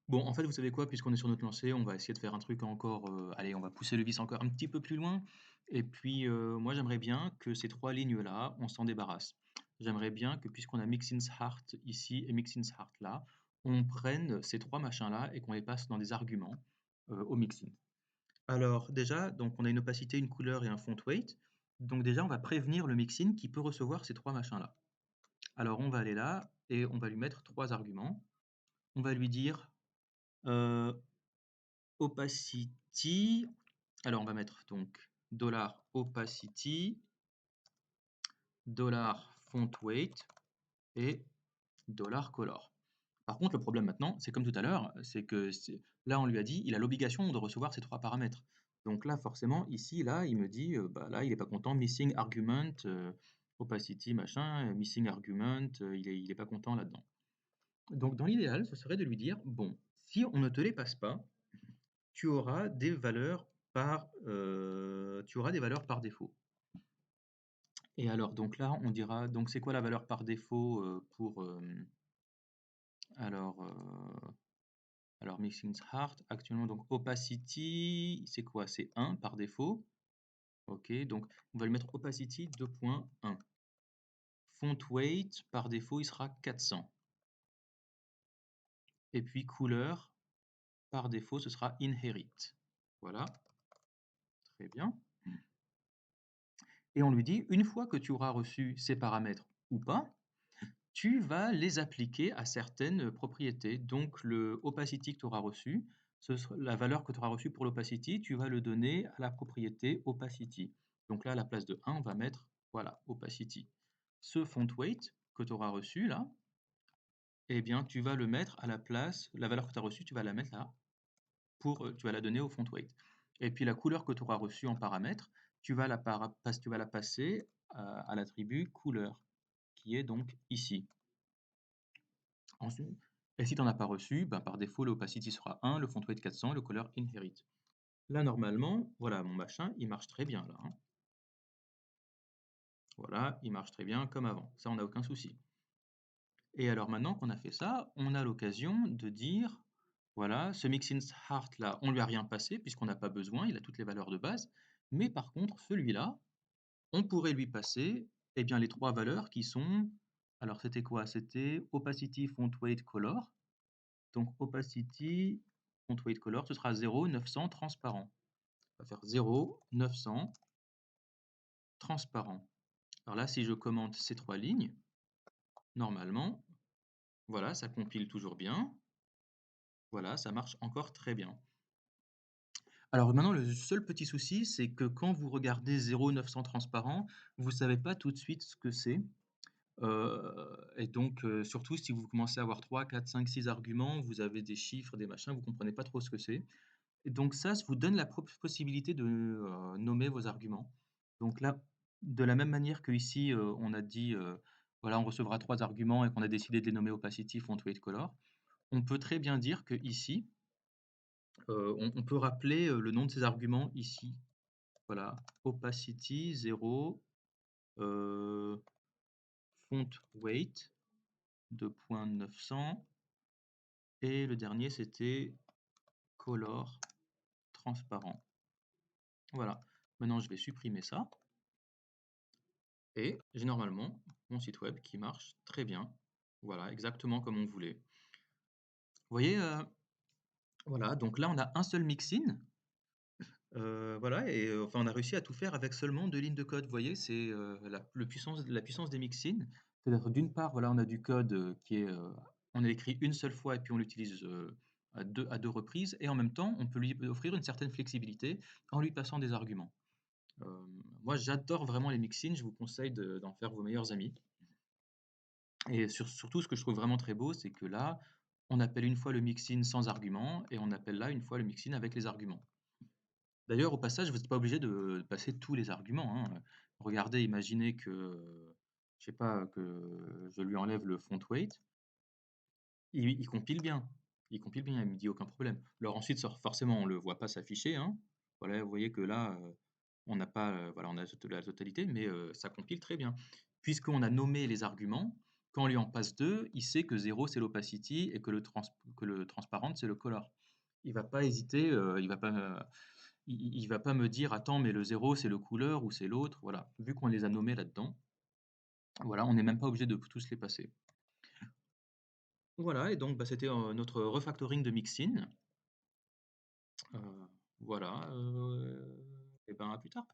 Bon, en fait, vous savez quoi? Puisqu'on est sur notre lancée, on va essayer de faire un truc encore, allez, on va pousser le vice encore un petit peu plus loin et puis, moi, j'aimerais bien que ces 3 lignes-là, on s'en débarrasse. J'aimerais bien que puisqu'on a Mixin's Heart ici et Mixin's Heart là, on prenne ces 3 machins-là et qu'on les passe dans des arguments, au mixin. Alors déjà, donc on a une opacité, une couleur et un font weight. Donc déjà, on va prévenir le mixin qui peut recevoir ces 3 machins-là. Alors on va aller là et on va lui mettre 3 arguments. On va lui dire, heu opacity, alors on va mettre donc $opacity, $font weight et $color. Par contre, le problème maintenant, c'est comme tout à l'heure, c'est que là on lui a dit, il a l'obligation de recevoir ces 3 paramètres. Donc là, forcément, ici, là, il me dit, bah là, il n'est pas content, missing argument, opacity, machin, missing argument, il est pas content là-dedans. Donc dans l'idéal, ce serait de lui dire, bon, si on ne te les passe pas, tu auras des valeurs par défaut. Et alors, donc là, on dira, donc c'est quoi la valeur par défaut pour, alors, alors Mixing Heart, actuellement, donc opacity, c'est quoi? C'est 1 par défaut. Ok, donc on va lui mettre opacity 2.1. Font weight, par défaut, il sera 400. Et puis couleur, par défaut, ce sera inherit. Voilà, très bien. Et on lui dit, une fois que tu auras reçu ces paramètres ou pas, tu vas les appliquer à certaines propriétés. Donc le opacity que tu auras reçu, la valeur que tu auras reçue pour l'opacity, tu vas le donner à la propriété opacity. Donc là, à la place de 1, on va mettre, voilà, opacity. Ce font weight que tu auras reçu là, eh bien, tu vas le mettre à la place, la valeur que tu as reçue, tu vas la mettre là, tu vas la donner au font weight. Et puis la couleur que tu auras reçue en paramètre, tu vas la passer à l'attribut couleur, qui est donc ici. Ensuite, et si tu n'en as pas reçu, ben par défaut, l'opacity sera 1, le font weight 400, le color inherit. Là, normalement, voilà, mon machin, il marche très bien là, hein. Voilà, il marche très bien comme avant. Ça, on n'a aucun souci. Et alors maintenant qu'on a fait ça, on a l'occasion de dire, voilà, ce mixin's heart là, on lui a rien passé puisqu'on n'a pas besoin, il a toutes les valeurs de base. Mais par contre, celui-là, on pourrait lui passer, eh bien, les 3 valeurs qui sont, alors c'était quoi? C'était opacity, font weight, color. Donc opacity, font weight color, ce sera 0, 900, transparent. On va faire 0, 900, transparent. Alors là, si je commente ces 3 lignes, normalement, voilà, ça compile toujours bien. Voilà, ça marche encore très bien. Alors maintenant, le seul petit souci, c'est que quand vous regardez 0, 900 transparent, vous ne savez pas tout de suite ce que c'est. Et donc, surtout si vous commencez à avoir 3, 4, 5, 6 arguments, vous avez des chiffres, des machins, vous ne comprenez pas trop ce que c'est. Et donc ça vous donne la possibilité de nommer vos arguments. Donc là, de la même manière qu'ici, on a dit, voilà, on recevra 3 arguments et qu'on a décidé de les nommer opacity, font weight, color, on peut très bien dire que ici, on peut rappeler le nom de ces arguments ici. Voilà, opacity 0, font weight 2.900 et le dernier c'était color transparent. Voilà, maintenant je vais supprimer ça. Et j'ai normalement mon site web qui marche très bien. Voilà, exactement comme on voulait. Vous voyez, voilà, donc là on a un seul mixin. Voilà, et enfin on a réussi à tout faire avec seulement 2 lignes de code. Vous voyez, c'est la puissance des mixins. C'est-à-dire d'une part, voilà, on a du code qui est, on a écrit une seule fois et puis on l'utilise à deux reprises. Et en même temps, on peut lui offrir une certaine flexibilité en lui passant des arguments. Euh, Moi, j'adore vraiment les mixins. Je vous conseille d'en faire vos meilleurs amis. Et surtout, ce que je trouve vraiment très beau, c'est que là, on appelle une fois le mixin sans argument et on appelle là une fois le mixin avec les arguments. D'ailleurs, au passage, vous n'êtes pas obligé de passer tous les arguments, hein. Regardez, imaginez que, je sais pas, que je lui enlève le font weight, il compile bien. Il compile bien, il me dit aucun problème. Alors ensuite, forcément, on ne le voit pas s'afficher, hein. Voilà, vous voyez que là, on n'a pas, voilà, on a la totalité, mais ça compile très bien. Puisqu'on a nommé les arguments, quand on lui en passe deux, il sait que 0 c'est l'opacity et que le transparent background, c'est le color. Il va pas hésiter, il va pas me dire: «Attends, mais le 0 c'est le couleur ou c'est l'autre», voilà. Vu qu'on les a nommés là-dedans, voilà, on n'est même pas obligé de tous les passer. Voilà et donc, bah, c'était, notre refactoring de Mixin. Voilà, et ben, à plus tard.